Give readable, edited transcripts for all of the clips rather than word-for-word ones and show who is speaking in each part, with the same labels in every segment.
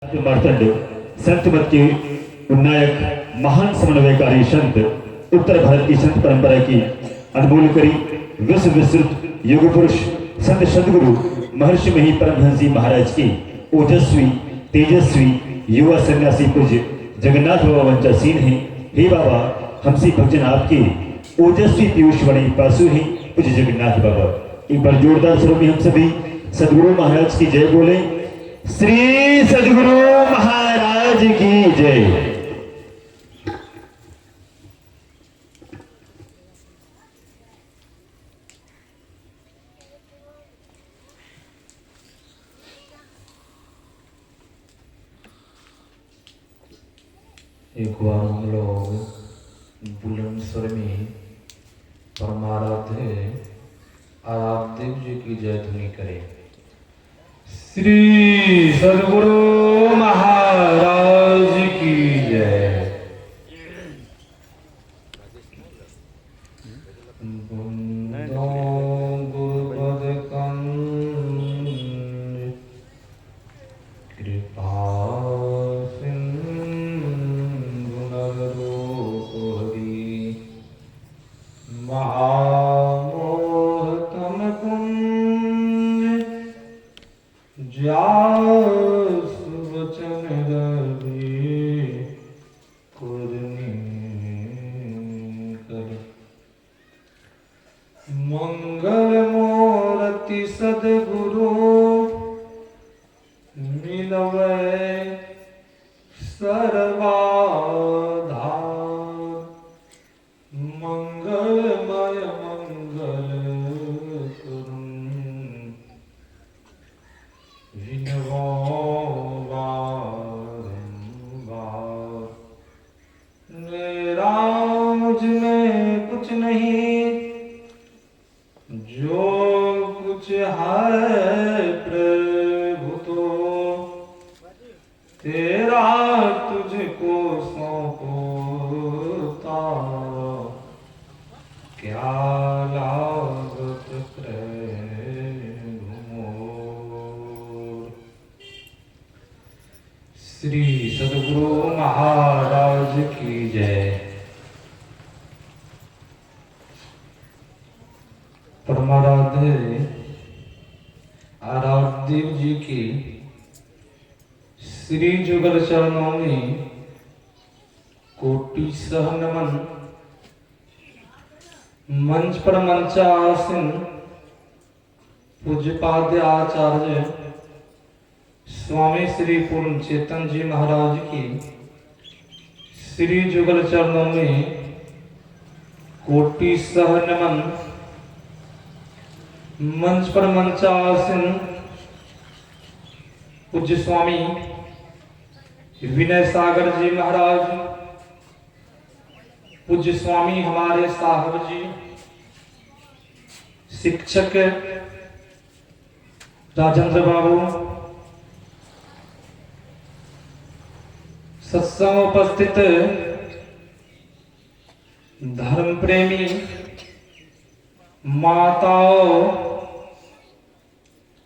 Speaker 1: मार्तंड संत मत के उन्नायक महान समन्वयकारी संत उत्तर भारत की संत परंपरा की अनमोल करी विश्व विस्तृत युग पुरुष संत सदगुरु महर्षि मही परमहंस जी महाराज की ओजस्वी तेजस्वी युवा सन्यासी पूज्य जगन्नाथ बाबा वंचासीन हैं। हे बाबा, हमसे भक्तजन आपके ओजस्वी पीयूष वाणी पासु हैं पूज्य जगन्नाथ बाबा। एक बार जोरदार स्वरों में हम सभी सदगुरु महाराज की जय बोले। श्री सदगुरु महाराज की जय।
Speaker 2: एक बार हम लोग बुलंद स्वर में परमाराध्य आराध्य जी की जय ध्वनि करें। श्री सदगुरु महाराज की जय। गुरुपद कंज कृपा सिंधु नररूप हरि महामोहतम कुंज वचन रवि कर मंगल मूर्ति सदगुरु मिलवे सर्वाधार मंगलमय मंगल करुण विनवो बारंबार। निराज में कुछ नहीं जो कुछ है प्रभु तो तेरा तुझको सौंपता क्या लागत प्रभु मोर। श्री सदगुरु महाराज की जय। परमाराध्य आराध्य जी की श्री जुगल चरणों में कोटि सह नमन। मंच पर मंचासीन पूज्यपाद आचार्य स्वामी श्री पूर्ण चेतन जी महाराज की श्री जुगल चरणों में कोटि सह नमन। मंच पर मंचासीन पूज्य स्वामी विनय सागर जी महाराज, पूज्य स्वामी हमारे साहब जी, शिक्षक राजेंद्र बाबू, सत्संग उपस्थित धर्म प्रेमी माताओं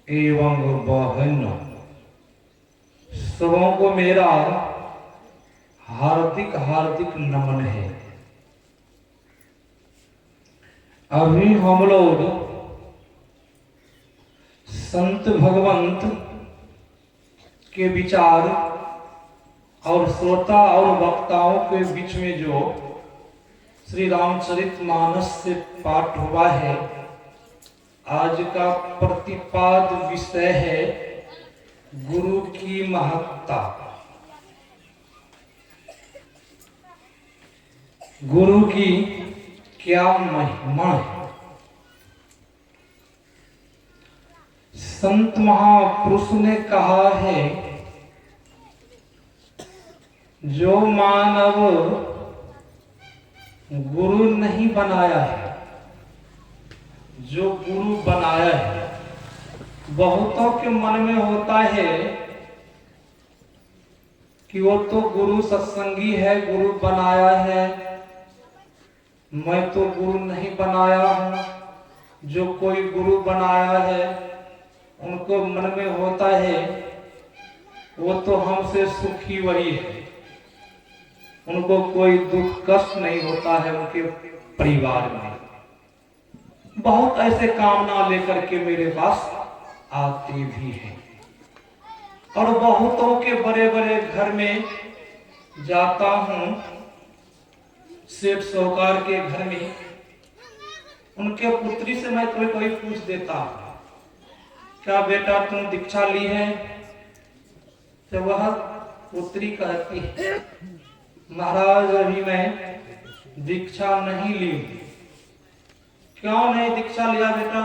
Speaker 2: एवं बहनों, सबों को मेरा हार्दिक हार्दिक नमन है। अभी हम लोग संत भगवंत के विचार और श्रोता और वक्ताओं के बीच में जो श्री रामचरितमानस से पाठ हुआ है, आज का प्रतिपाद विषय है गुरु की महत्ता। गुरु की क्या महिमा है। संत महापुरुष ने कहा है, जो मानव गुरु नहीं बनाया है, जो गुरु बनाया है। बहुतों के मन में होता है कि वो तो गुरु सत्संगी है, गुरु बनाया है, मैं तो गुरु नहीं बनाया हूं। जो कोई गुरु बनाया है उनको मन में होता है वो तो हमसे सुखी वही है, उनको कोई दुख कष्ट नहीं होता है उनके परिवार में। बहुत ऐसे कामना लेकर के मेरे पास आते भी हैं और बहुतों के बड़े बड़े घर में जाता हूं, सेठ साहूकार के घर में, उनके पुत्री से मैं कोई कोई पूछ देता हूं, क्या बेटा तुम दीक्षा ली है? तो वह पुत्री कहती है, महाराज अभी मैं दीक्षा नहीं ली। क्यों नहीं दीक्षा लिया बेटा?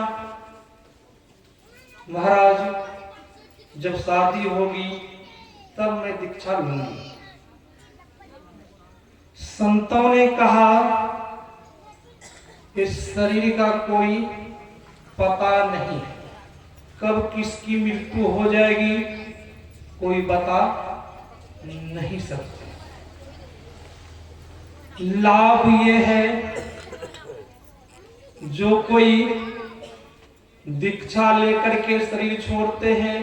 Speaker 2: महाराज जब शादी होगी तब मैं दीक्षा लूंगी। संतों ने कहा इस शरीर का कोई पता नहीं, कब किसकी मृत्यु हो जाएगी कोई बता नहीं सकता। लाभ ये है जो कोई दीक्षा लेकर के शरीर छोड़ते हैं,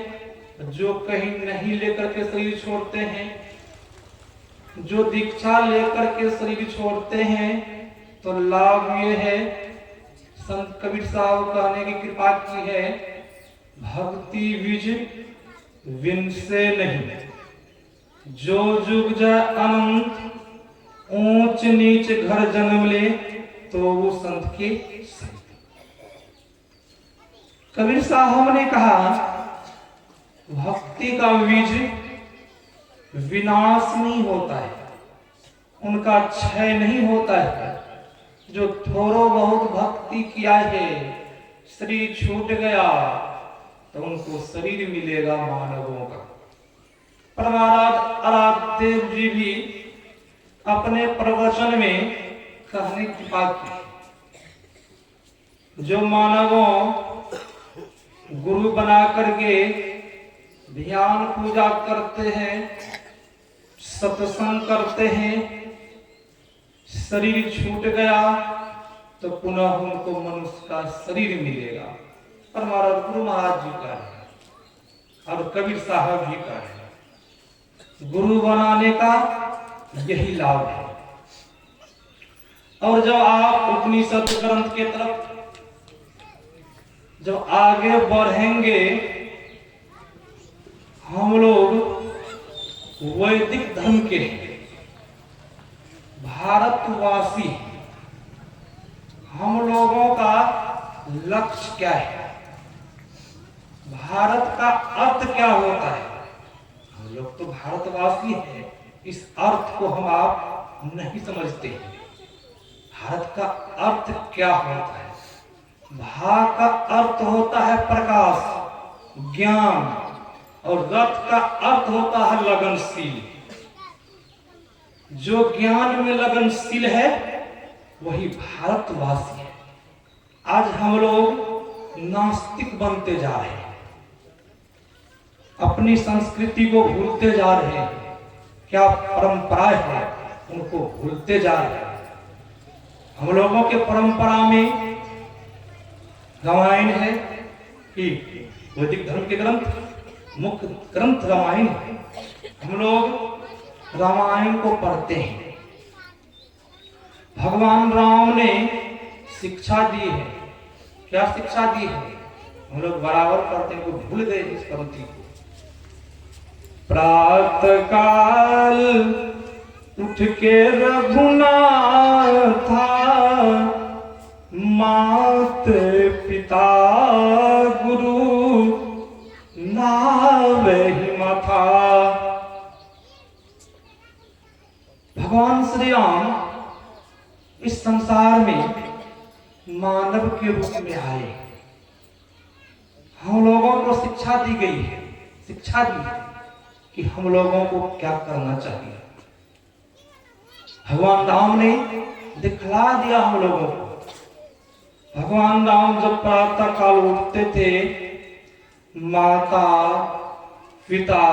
Speaker 2: जो कहीं नहीं लेकर के शरीर छोड़ते हैं, जो दीक्षा लेकर के शरीर छोड़ते हैं तो लाभ ये है, संत कबीर साहब कहने की कृपा की है, भक्ति विज विनसे नहीं, जो जुग जाए अनंत ऊंच नीच घर जन्म ले तो वो संत के संत। कबीर साहब ने कहा भक्ति का बीज विनाश नहीं होता है, उनका क्षय नहीं होता है। जो थोड़ो बहुत भक्ति किया है, शरीर छूट गया तो उनको शरीर मिलेगा मानवों का। पर महाराज आराध्य जी भी अपने प्रवचन में कहने की बात की, जो मानवों गुरु बना करके ध्यान पूजा करते हैं, सत्संग करते हैं, शरीर छूट गया तो पुनः उनको मनुष्य का शरीर मिलेगा। पर हमारा गुरु महाराज जी का है और कबीर साहब जी का है, गुरु बनाने का यही लाभ है। और जब आप उपनिषद ग्रंथ के तरफ जब आगे बढ़ेंगे, हम लोग वैदिक धर्म के भारतवासी, हम लोगों का लक्ष्य क्या है, भारत का अर्थ क्या होता है? हम लोग तो भारतवासी हैं, इस अर्थ को हम आप नहीं समझते हैं। भारत का अर्थ क्या होता है? भारत का अर्थ होता है प्रकाश, ज्ञान, और रथ का अर्थ होता है लगनशील। जो ज्ञान में लगनशील है वही भारतवासी है। आज हम लोग नास्तिक बनते जा रहे हैं, अपनी संस्कृति को भूलते जा रहे हैं, क्या परंपराएं हैं उनको भूलते जा रहे हैं। हम लोगों के परंपरा में रामायण है कि वैदिक धर्म के ग्रंथ मुख्य ग्रंथ रामायण है। हम लोग रामायण को पढ़ते हैं। भगवान राम ने शिक्षा दी है, क्या शिक्षा दी है? हम लोग बराबर पढ़ते हैं, भूल गए इस पंक्ति को। प्रातः काल उठ के रघुनाथ मात पिता गुरु नावहि माथा। भगवान श्री राम इस संसार में मानव के रूप में आए। हम लोगों को शिक्षा दी गई है, शिक्षा दी है कि हम लोगों को क्या करना चाहिए। भगवान राम ने दिखला दिया हम लोगों को। भगवान राम जब प्रातः काल उठते थे, माता पिता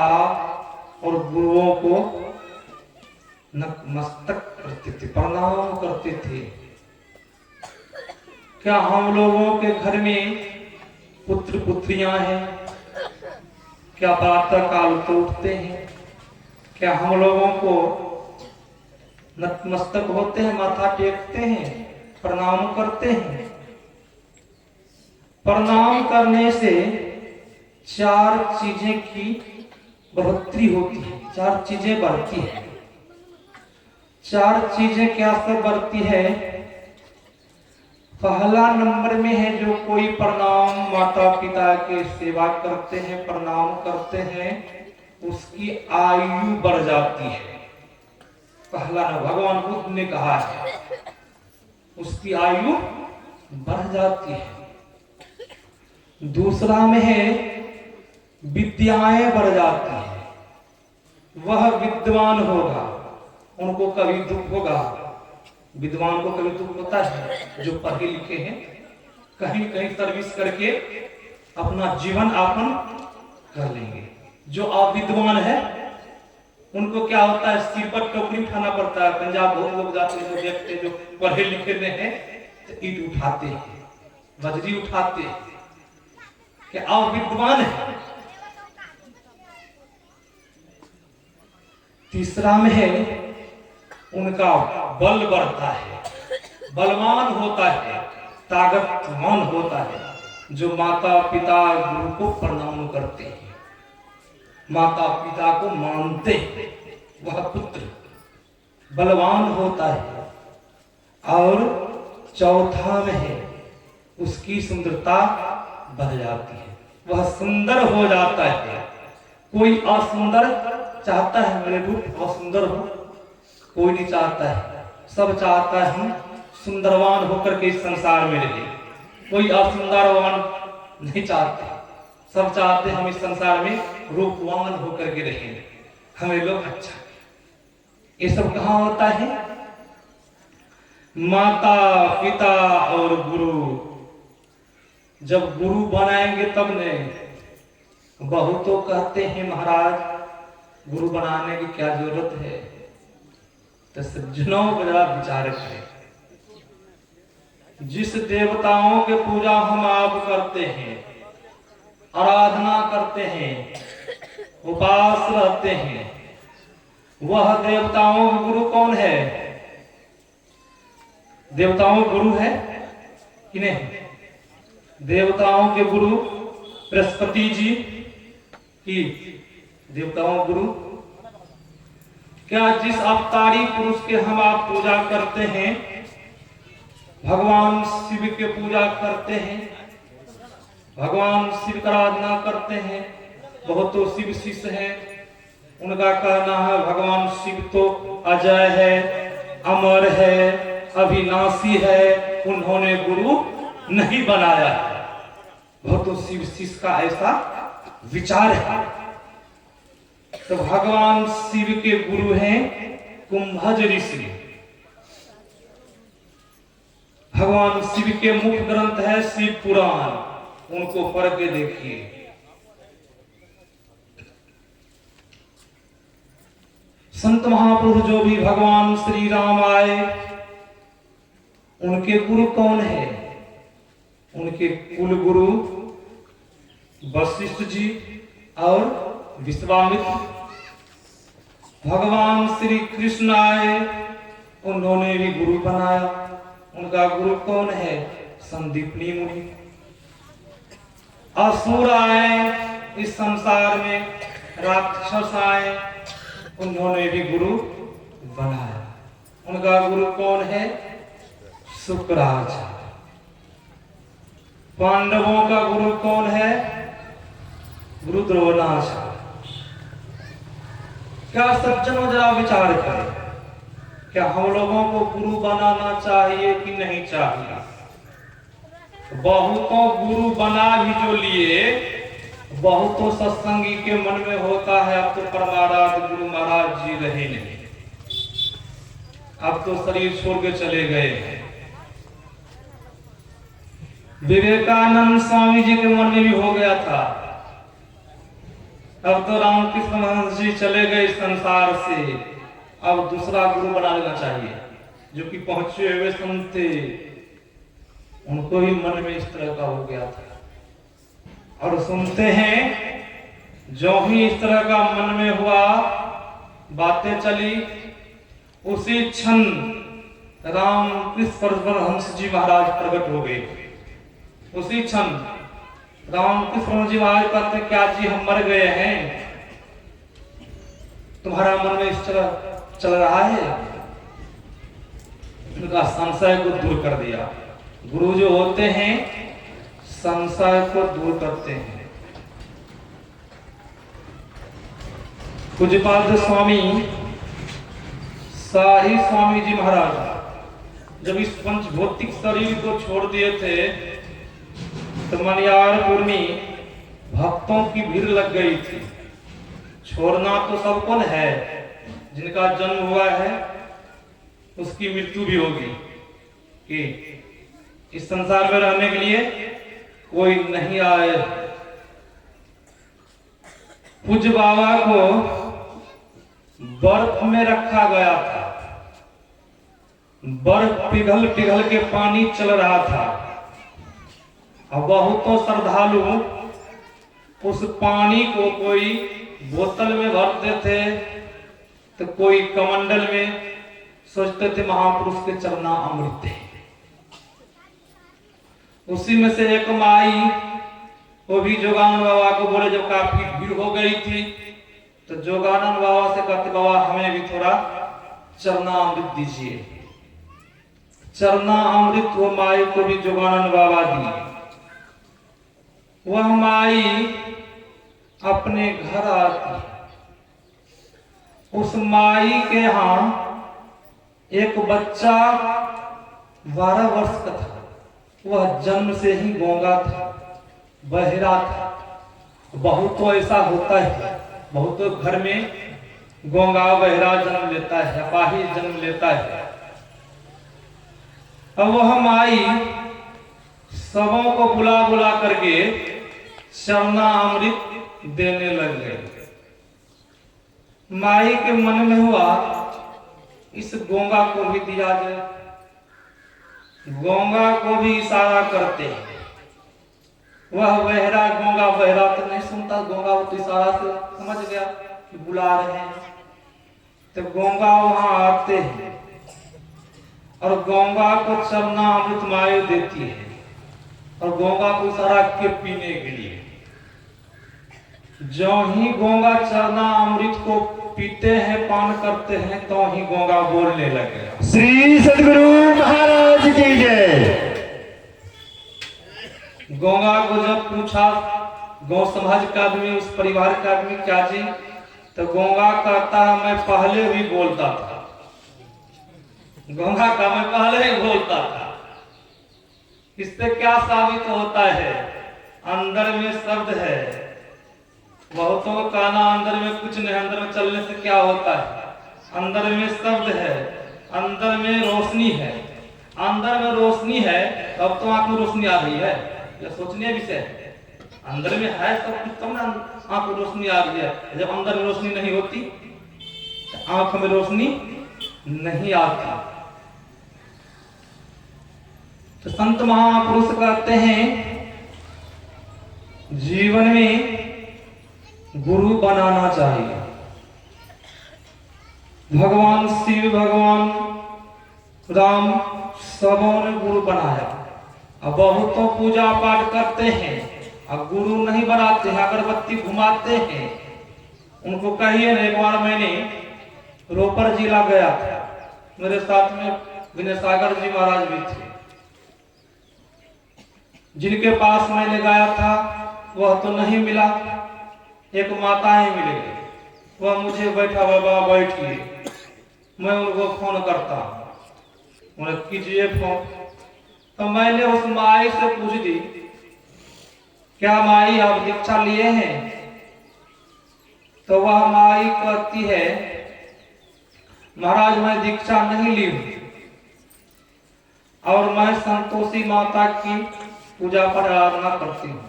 Speaker 2: और गुरुओं को नतमस्तक करते थे, प्रणाम करते थे। क्या हम लोगों के घर में पुत्र पुत्रियां हैं? क्या प्रातः काल तो उठते हैं? क्या हम लोगों को नतमस्तक होते हैं, माथा टेकते हैं, प्रणाम करते हैं? प्रणाम करने से 4 चीजें की बढ़ोतरी होती है, 4 चीजें बढ़ती है। 4 चीजें क्या सब बढ़ती है? पहला नंबर में है जो कोई प्रणाम माता पिता के सेवा करते हैं, प्रणाम करते हैं, उसकी आयु बढ़ जाती है। पहला न भगवान बुद्ध ने कहा है, उसकी आयु बढ़ जाती है। दूसरा में है विद्याएं बढ़ जाती है। वह विद्वान होगा, उनको कभी दुख होगा? विद्वान को कभी दुख होता है? जो पढ़े लिखे हैं, कहीं कहीं सर्विस करके अपना जीवन यापन कर लेंगे। जो अविद्वान है उनको क्या होता है? सिर पर टोकरी उठाना पड़ता है। पंजाब बहुत लोग जाते हैं, जो देखते जो पढ़े लिखे में है, तो ईंट उठाते हैं, बजरी उठाते हैं, क्या अविद्वान है। तीसरा में है उनका बल बढ़ता है, बलवान होता है, ताकतवान होता है। जो माता पिता गुरु को प्रणाम करते हैं, माता पिता को मानते हैं, वह पुत्र बलवान होता है। और चौथा में है उसकी सुंदरता बढ़ जाती है, वह सुंदर हो जाता है। कोई असुंदर चाहता है मेरे रूप असुंदर हो? कोई नहीं चाहता है। सब चाहता है हम सुंदरवान होकर के इस संसार में रहे। कोई असुंदरवान नहीं चाहते, सब चाहते हम इस संसार में रूपवान होकर के रहें, हमें लोग अच्छा। ये सब कहाँ होता है? माता पिता और गुरु। जब गुरु बनाएंगे तब नहीं। बहुत तो कहते हैं महाराज गुरु बनाने की क्या जरूरत है? तो सज्जनों को जरा विचार करें। जिस देवताओं के पूजा हम आप करते हैं, आराधना करते हैं, उपास रहते हैं, वह देवताओं का गुरु कौन है? देवताओं गुरु है कि नहीं? देवताओं के गुरु बृहस्पति जी की देवताओं गुरु। क्या जिस अवतारी पुरुष के हम आप पूजा करते हैं, भगवान शिव के पूजा करते हैं, भगवान शिव का आराधना करते हैं, बहुत तो शिव शिष्य हैं, उनका कहना है भगवान शिव तो अजय है, अमर है, अविनाशी है, उन्होंने गुरु नहीं बनाया है। बहुत तो शिव शिष्य का ऐसा विचार है। तो भगवान शिव के गुरु हैं कुंभज ऋषि। भगवान शिव के मुख्य ग्रंथ है शिव पुराण, उनको पढ़ के देखिए। संत महापुरुष जो भी भगवान श्री राम आए, उनके गुरु कौन है? उनके कुल गुरु वशिष्ठ जी और विश्वामित्र। भगवान श्री कृष्ण आए, उन्होंने भी गुरु बनाया। उनका गुरु कौन है? संदीपनी मुनि। असुर आए इस संसार में, राक्षस आए, उन्होंने भी गुरु बनाया। उनका गुरु कौन है? शुक्राचार्य। पांडवों का गुरु कौन है? गुरु द्रोणाचार्य। क्या सज्जनों जरा विचार करें, क्या हम लोगों को गुरु बनाना चाहिए कि नहीं चाहिए? बहुतों गुरु बना भी जो लिए, बहुतों सत्संगी के मन में होता है अब तो परमाराध गुरु महाराज जी रहे नहीं, अब तो शरीर छोड़ के चले गए हैं। विवेकानंद स्वामी जी के मन में भी हो गया था, अब तो रामकृष्ण महंत जी चले गए संसार से, अब दूसरा गुरु बना लेना चाहिए। जो कि पहुंचे हुए संत थे, उनको भी मन में इस तरह का हो गया था। और सुनते हैं जो ही इस तरह का मन में हुआ, बातें चली, उसी क्षण राम कृष्ण परमहंस जी महाराज प्रकट हो गए। उसी क्षण राम कृष्ण जी महाराज कहते, क्या जी हम मर गए हैं? तुम्हारा मन में इस तरह चल रहा है? उनका संशय को दूर कर दिया। गुरु जो होते हैं संशय को दूर करते हैं। पूज्यपाद स्वामी शाही स्वामी जी महाराज जब इस पंचभौतिक शरीर को छोड़ दिए थे तो मनियारपुर में भक्तों की भीड़ लग गई थी। छोड़ना तो सबको है, जिनका जन्म हुआ है उसकी मृत्यु भी होगी, कि इस संसार में रहने के लिए कोई नहीं आए। पूज्य बाबा को बर्फ में रखा गया था, बर्फ पिघल पिघल के पानी चल रहा था और बहुतों श्रद्धालु उस पानी को कोई बोतल में भरते थे तो कोई कमंडल में, सोचते थे महापुरुष के चरना अमृत है। उसी में से एक माई, वो भी जोगानंद बाबा को बोले, जब काफी भीड़ हो गई थी तो जोगानंद बाबा से कहते, बाबा हमें भी थोड़ा चरना अमृत दीजिए। चरना अमृत वो माई को भी जोगानंद बाबा दी। वह माई अपने घर आती। उस माई के यहाँ एक बच्चा 12 वर्ष का था। वह जन्म से ही गूंगा था, बहरा था। बहुत तो ऐसा होता है, बहुत तो घर में गूंगा बहरा जन्म लेता है, अपाहिज जन्म लेता है। अब वह माई सबों को बुला बुला करके चरना अमृत देने लग गए। माई के मन में हुआ इस गूंगा को भी दिया जाए। गूंगा को भी इशारा करते हैं। वह बहरा, गूंगा बहरा तो नहीं सुनता, गूंगा वो तो इशारा से समझ गया कि बुला रहे हैं। तो गूंगा वहां आते हैं और गूंगा को चरना अमृत माई देती है और गूंगा को इशारा के पीने के लिए। जो ही गूंगा चरना अमृत को पीते हैं, पान करते हैं, तो ही गूंगा बोलने लगे।
Speaker 1: श्री सद्गुरु महाराज की जय।
Speaker 2: गूंगा को जब पूछा गौ समाज का आदमी, उस परिवार का आदमी, क्या जी? तो गूंगा कहता है, मैं पहले भी बोलता था। गूंगा का मैं पहले ही बोलता था। इससे क्या साबित होता है? अंदर में शब्द है। बहुतों को कहना अंदर में कुछ नहीं, अंदर में चलने से क्या होता है? अंदर में शब्द है, अंदर में रोशनी है। अंदर में रोशनी है, अब तो आंख में रोशनी आ गई है, यह सोचनीय विषय है। अंदर में है सब कुछ, तब ना आंख में रोशनी आ गई है। जब अंदर में रोशनी नहीं होती तो आंख में रोशनी नहीं आती। तो संत महापुरुष कहते हैं, जीवन में गुरु बनाना चाहिए। भगवान शिव, भगवान राम सबों ने गुरु बनाया। अब बहुतों पूजा पाठ करते हैं और गुरु नहीं बनाते हैं, अगरबत्ती घुमाते हैं। उनको कहिए ना, एक बार मैंने रोपर जिला गया था, मेरे साथ में विनय सागर जी महाराज भी थे। जिनके पास मैंने गया था वह तो नहीं मिला, एक माताएं मिले। वह मुझे, बैठा बाबा बैठिए, मैं उनको फोन करता हूं, उन्हें कीजिए फोन। तो मैंने उस माई से पूछ दी, क्या माई आप दीक्षा लिए हैं? तो वह माई कहती है, महाराज मैं दीक्षा नहीं ली हूं और मैं संतोषी माता की पूजा पर आराधना करती हूं,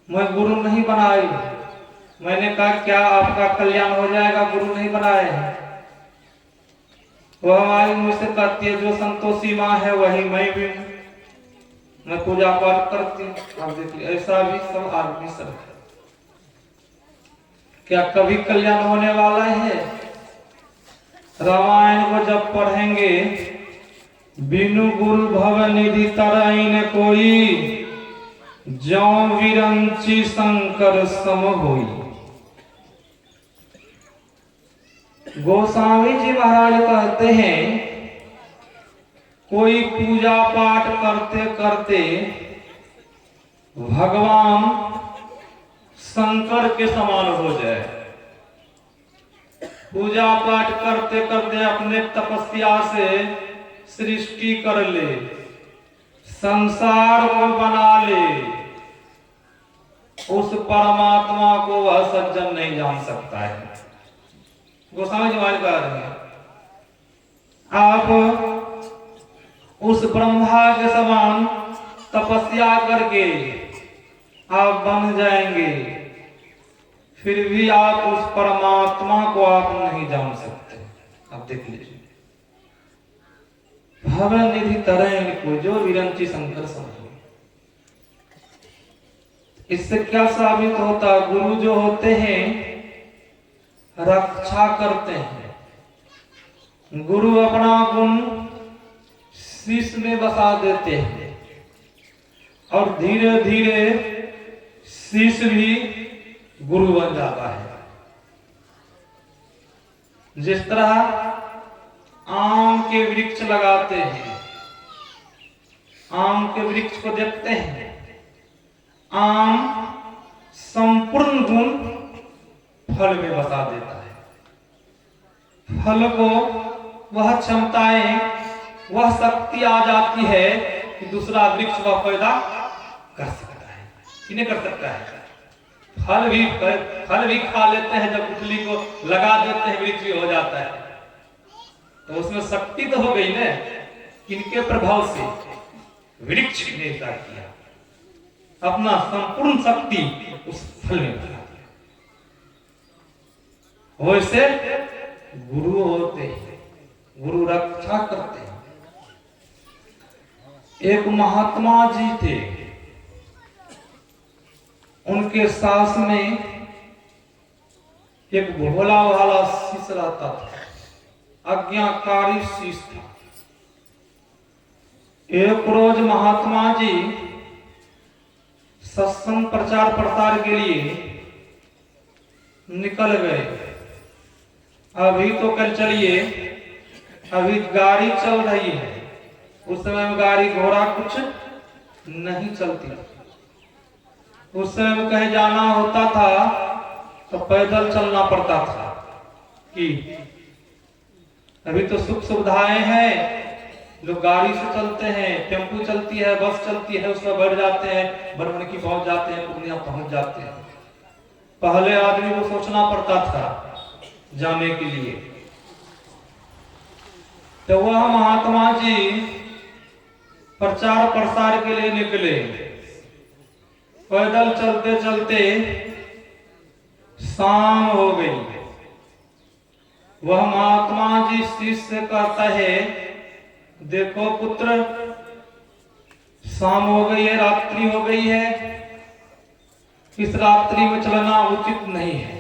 Speaker 2: मैं गुरु नहीं बनाई। मैंने कहा, क्या आपका कल्याण हो जाएगा गुरु नहीं बनाए हैं? वह माई मुझसे कहती है, जो संतोषी माँ है वही मैं भी हूं। मैं पूजा पाठ करती हूँ। अब देखिए ऐसा भी सब आदमी सब है। क्या कभी कल्याण होने वाला है? रामायण को जब पढ़ेंगे, बिनु गुरु भव निधि तरई न कोई, ज्यों विरंची शंकर सम होई। गोस्वामी जी महाराज कहते हैं, कोई पूजा पाठ करते करते भगवान शंकर के समान हो जाए, पूजा पाठ करते करते अपने तपस्या से सृष्टि कर ले, संसार को बना ले, उस परमात्मा को वह सज्जन नहीं जान सकता है। गोस्वामी जी महाराज कह रहे हैं, आप उस ब्रह्मा के समान तपस्या करके आप बन जाएंगे, फिर भी आप उस परमात्मा को आप नहीं जान सकते। आप देख लीजिए, भव निधि तरैन को जो विरंची शंकर समझो। इससे क्या साबित होता? गुरु जो होते हैं रक्षा करते हैं। गुरु अपना गुण शिष्य में बसा देते हैं और धीरे धीरे शिष्य भी गुरु बन जाता है। जिस तरह आम के वृक्ष लगाते हैं, आम के वृक्ष को देखते हैं, आम संपूर्ण गुण फल में बसा देता है। फल को वह क्षमताएं, वह शक्ति आ जाती है कि दूसरा वृक्ष वह पैदा कर सकता है। किन्हें कर सकता है? फल भी खा लेते हैं। जब गुठली को लगा देते हैं, वृक्ष भी हो जाता है, तो उसमें शक्ति तो हो गई ना। किनके प्रभाव से? वृक्ष ने क्या किया, अपना संपूर्ण शक्ति उस फल में लगा दिया। वैसे गुरु होते हैं, गुरु रक्षा करते हैं। एक महात्मा जी थे, उनके साथ में एक भोला वाला शिष्य रहता था, आज्ञाकारी शिष्य था। एक रोज महात्मा जी सत्संग प्रचार प्रसार के लिए निकल गए। अभी तो कल चलिए, अभी गाड़ी चल रही है। उस समय में गाड़ी घोड़ा कुछ नहीं चलती। उस समय में कहीं जाना होता था तो पैदल चलना पड़ता था। कि अभी तो सुख सुविधाएं हैं, लोग गाड़ी से चलते हैं, टेम्पू चलती है, बस चलती है, उसमें बैठ जाते हैं, बरमनकी पहुंच जाते हैं, पूर्णिया पहुंच जाते हैं। पहले आदमी को सोचना पड़ता था जाने के लिए। तो वह महात्मा जी प्रचार प्रसार के लिए निकले। पैदल चलते चलते शाम हो गई। वह महात्मा जी शिष्य से कहता है, देखो पुत्र, शाम हो गई है, रात्रि हो गई है, इस रात्रि में चलना उचित नहीं है,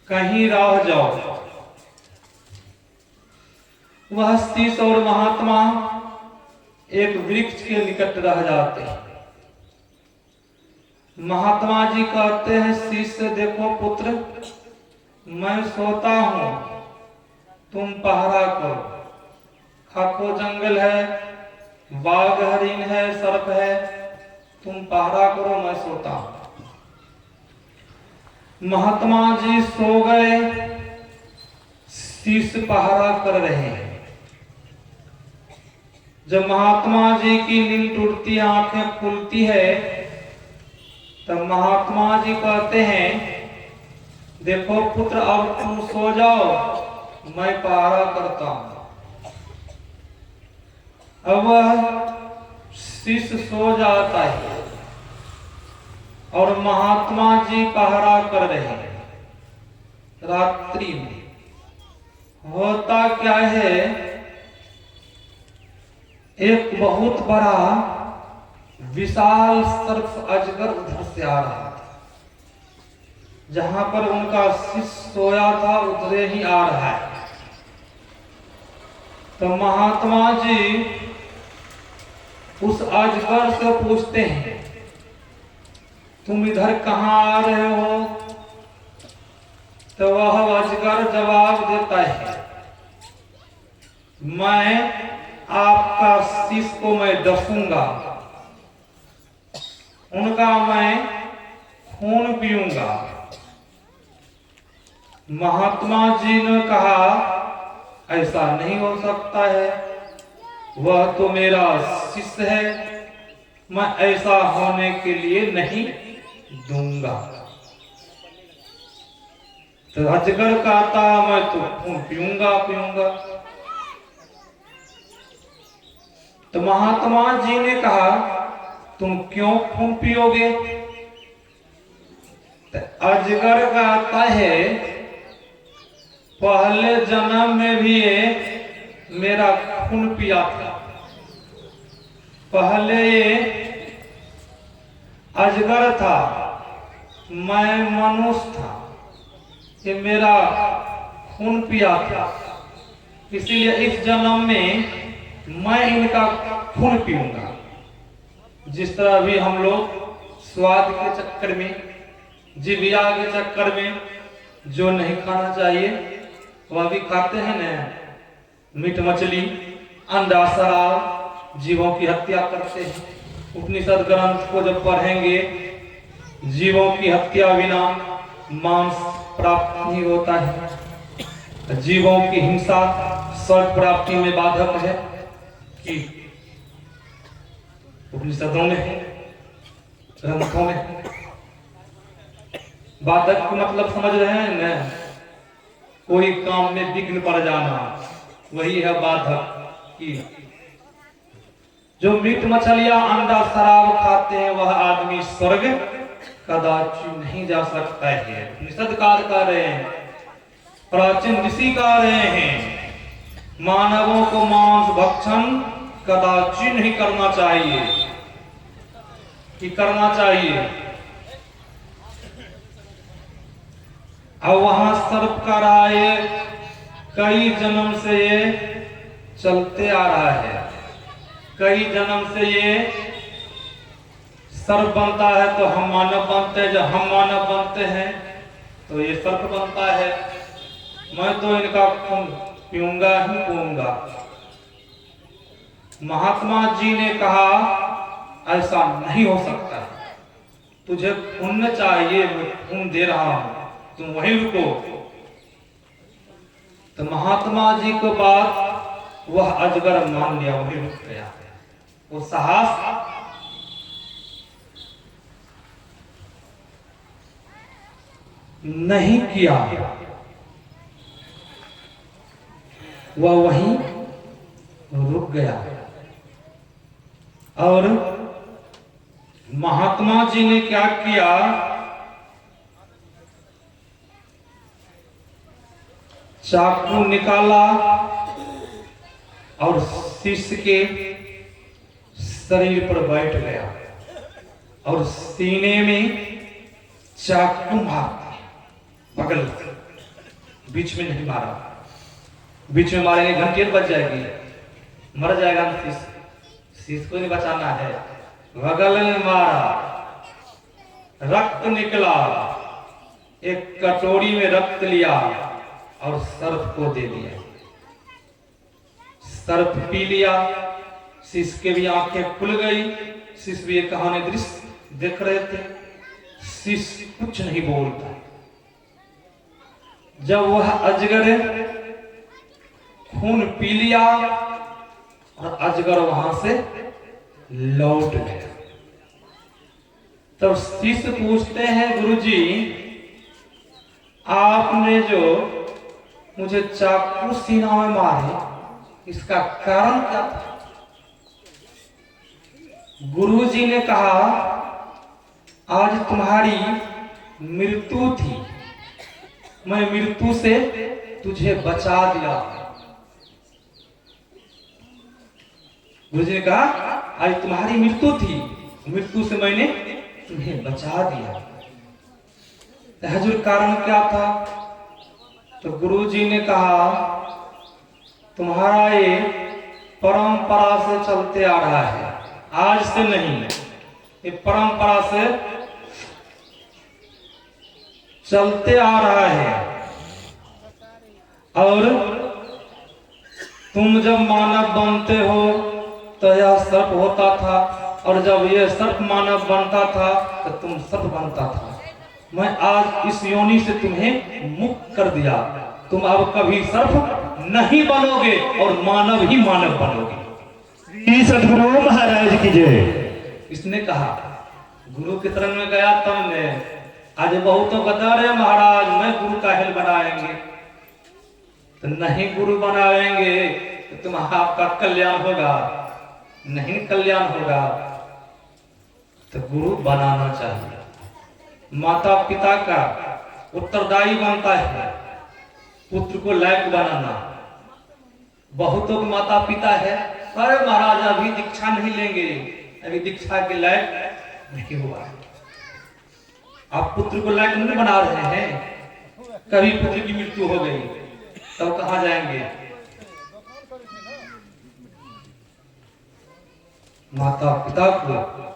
Speaker 2: कहीं रह जाओ। वह शिष्य और महात्मा एक वृक्ष के निकट रह जाते हैं। महात्मा जी कहते हैं शिष्य से, देखो पुत्र, मैं सोता हूं, तुम पहरा करो। खाको जंगल है, बाघ हरिण है, सर्प है, तुम पहरा करो, मैं सोता हूं। महात्मा जी सो गए, शिष्य पहरा कर रहे हैं। जब महात्मा जी की नींद टूटती, आंखें खुलती है, तब महात्मा जी कहते हैं, देखो पुत्र, अब तुम सो जाओ, मैं पहरा करता हूं। अब शिष्य सो जाता है और महात्मा जी पहरा कर रहे हैं। रात्रि में होता क्या है, एक बहुत बड़ा विशाल सर्प अजगर उधर से आ रहा था। जहां पर उनका शिष्य सोया था उधर ही आ रहा है। तो महात्मा जी उस अजगर से पूछते हैं, तुम इधर कहाँ आ रहे हो? तो वह अजगर जवाब देता है, मैं आपका शिष्य को मैं डसूंगा, उनका मैं खून पीऊंगा। महात्मा जी ने कहा, ऐसा नहीं हो सकता है, वह तो मेरा शिष्य है, मैं ऐसा होने के लिए नहीं दूंगा। तो अजगर कहता, मैं तो खून पीऊंगा। तो महात्मा जी ने कहा, तुम क्यों खून पियोगे? तो अजगर कहता है, पहले जन्म में भी ये मेरा खून पिया था। पहले ये अजगर था, मैं मनुष्य था, ये मेरा खून पिया था, इसीलिए इस जन्म में मैं इनका खून पीऊंगा। जिस तरह भी हम लोग स्वाद के चक्कर में, जीविया के चक्कर में जो नहीं खाना चाहिए वह भी खाते हैं न। मीट मछली, अंडा, शराब, जीवों की हत्या करते हैं। उपनिषद ग्रंथ को जब पढ़ेंगे, जीवों की हत्या बिना मांस प्राप्त नहीं होता है। जीवों की हिंसा स्वर्ग प्राप्ति में बाधक है कि उपनिषदों में, ग्रंथों में बाधक का मतलब समझ रहे हैं न? कोई काम में विघ्न पड़ जाना, वही है बाधक। की जो मीट मछलियां, अंडा, शराब खाते हैं वह आदमी स्वर्ग कदाचित नहीं जा सकता है। उपनिषदकार कह रहे हैं, प्राचीन ऋषि कह रहे हैं, मानवों को मांस भक्षण कदाचित नहीं करना चाहिए। कि करना चाहिए। अब वहां सर्प का रहा है, कई जन्म से ये चलते आ रहा है। कई जन्म से ये सर्प बनता है तो हम मानव बनते हैं, जब हम मानव बनते हैं तो ये सर्प बनता है। मैं तो इनका खून पीऊंगा ही पीऊंगा। महात्मा जी ने कहा, ऐसा नहीं हो सकता है, तुझे पुण्य चाहिए, मैं खून दे रहा हूं, तुम वहीं रुको। तो महात्मा जी को बात वह अजगर मान लिया, वहीं रुक गया। वो साहस नहीं किया, वह वहीं रुक गया। और महात्मा जी ने क्या किया, चाकू निकाला और शिष्य के शरीर पर बैठ गया और सीने में चाकू मार दिया। बगल बीच में नहीं मारा, बीच में मारेंगे घंटे बच जाएगी, मर जाएगा शिष्य को नहीं बचाना है। बगल में मारा, रक्त निकला, एक कटोरी में रक्त लिया और सर्प को दे दिया। सर्प पी लिया, शिष्य के भी आंखें खुल गई। शिष्य भी एक कहानी दृश्य देख रहे थे। शिष्य कुछ नहीं बोलता। जब वह अजगर खून पी लिया और अजगर वहां से लौट गया, तब शिष्य पूछते हैं, गुरुजी आपने जो मुझे चाकू सीना में मारे, इसका कारण क्या था? गुरुजी ने कहा, आज तुम्हारी मृत्यु थी, मैं मृत्यु से तुझे बचा दिया। गुरुजी ने कहा, आज तुम्हारी मृत्यु थी, मृत्यु से मैंने तुम्हें बचा दिया। तो हजूर कारण क्या था? तो गुरुजी ने कहा तुम्हारा ये परंपरा से चलते आ रहा है, आज से नहीं, ये परंपरा से चलते आ रहा है। और तुम जब मानव बनते हो तो यह सर्प होता था, और जब यह सर्प मानव बनता था तो तुम सर्प बनता था। मैं आज इस योनि से तुम्हें मुक्त कर दिया, तुम अब कभी सर्प नहीं बनोगे और मानव ही मानव बनोगे।
Speaker 1: सदगुरु महाराज की जय।
Speaker 2: इसने कहा, गुरु की तरफ में गया तब ने आज बहुतों बता रहे महाराज मैं गुरु का हेल बनाएंगे, तो नहीं गुरु बनाएंगे तो तुम आपका कल्याण होगा, नहीं कल्याण होगा। तो गुरु बनाना चाहिए, माता पिता का उत्तरदायी बनता है पुत्र को लायक बनाना। बहुतों के माता पिता है, अरे महाराज अभी दीक्षा नहीं लेंगे, अभी दीक्षा के लायक नहीं हुआ। आप पुत्र को लायक नहीं बना रहे हैं, कभी पुत्र की मृत्यु हो गई तब कहां जाएंगे? माता पिता को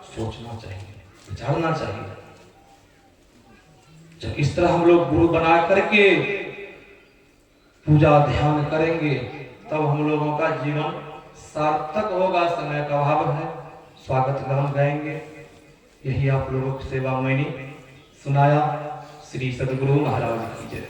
Speaker 2: सोचना चाहिए, विचारना चाहिए। जब इस तरह हम लोग गुरु बना करके पूजा ध्यान करेंगे तब हम लोगों का जीवन सार्थक होगा। समय का अभाव है, स्वागत गान गाएंगे, यही आप लोगों की सेवा मैंने सुनाया। श्री सद्गुरु महाराज की जय।